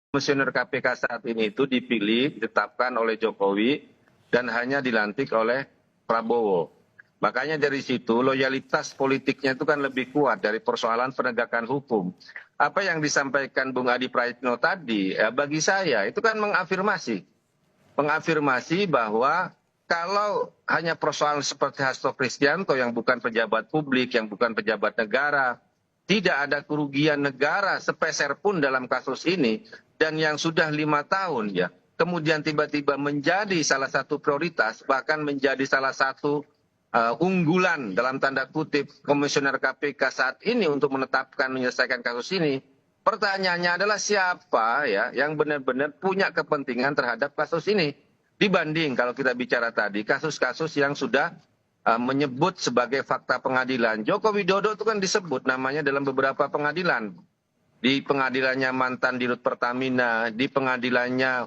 Komisioner KPK saat ini itu dipilih, ditetapkan oleh Jokowi, dan hanya dilantik oleh Prabowo. Makanya dari situ loyalitas politiknya itu kan lebih kuat dari persoalan penegakan hukum. Apa yang disampaikan Bung Adi Praitno tadi, bagi saya itu kan mengafirmasi bahwa kalau hanya persoalan seperti Hasto Kristianto yang bukan pejabat publik, yang bukan pejabat negara, tidak ada kerugian negara sepeser pun dalam kasus ini, dan yang sudah 5 tahun ya, kemudian tiba-tiba menjadi salah satu prioritas, bahkan menjadi salah satu unggulan dalam tanda kutip komisioner KPK saat ini untuk menetapkan menyelesaikan kasus ini. Pertanyaannya adalah siapa ya yang benar-benar punya kepentingan terhadap kasus ini, dibanding kalau kita bicara tadi kasus-kasus yang sudah menyebut sebagai fakta pengadilan. Joko Widodo itu kan disebut namanya dalam beberapa pengadilan. Di pengadilannya mantan Dirut Pertamina, di pengadilannya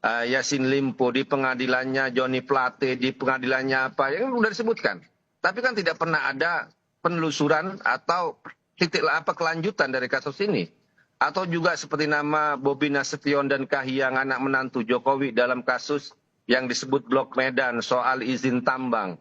Yassin Limpo, di pengadilannya Johnny Plate, di pengadilannya apa, yang sudah disebutkan. Tapi kan tidak pernah ada penelusuran atau titik apa kelanjutan dari kasus ini. Atau juga seperti nama Bobi Nasution dan Kahiyang, anak menantu Jokowi dalam kasus yang disebut Blok Medan soal izin tambang.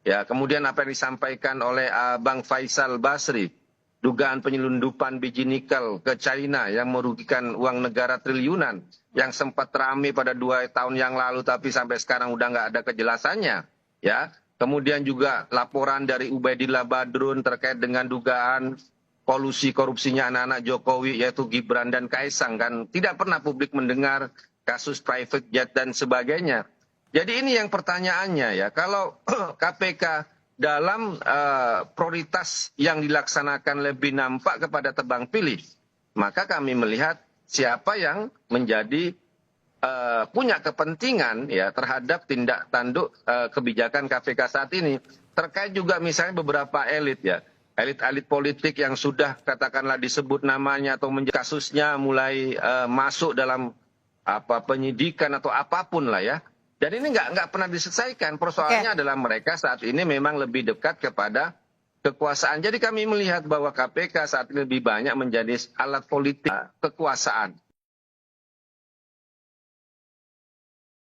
Ya, kemudian apa yang disampaikan oleh Bang Faisal Basri, dugaan penyelundupan biji nikel ke China yang merugikan uang negara triliunan, yang sempat ramai pada 2 tahun yang lalu tapi sampai sekarang udah nggak ada kejelasannya. Ya, kemudian juga laporan dari Ubaidillah Badrun terkait dengan dugaan kolusi korupsinya anak-anak Jokowi yaitu Gibran dan Kaisang, kan tidak pernah publik mendengar kasus private jet dan sebagainya. Jadi ini yang pertanyaannya ya, kalau KPK dalam prioritas yang dilaksanakan lebih nampak kepada tebang pilih, maka kami melihat siapa yang menjadi punya kepentingan ya terhadap tindak tanduk kebijakan KPK saat ini. Terkait juga misalnya beberapa elit ya, elit-elit politik yang sudah katakanlah disebut namanya atau kasusnya mulai masuk dalam penyidikan atau apapun lah ya. Dan ini nggak pernah diselesaikan. Persoalannya adalah mereka saat ini memang lebih dekat kepada kekuasaan. Jadi kami melihat bahwa KPK saat ini lebih banyak menjadi alat politik kekuasaan.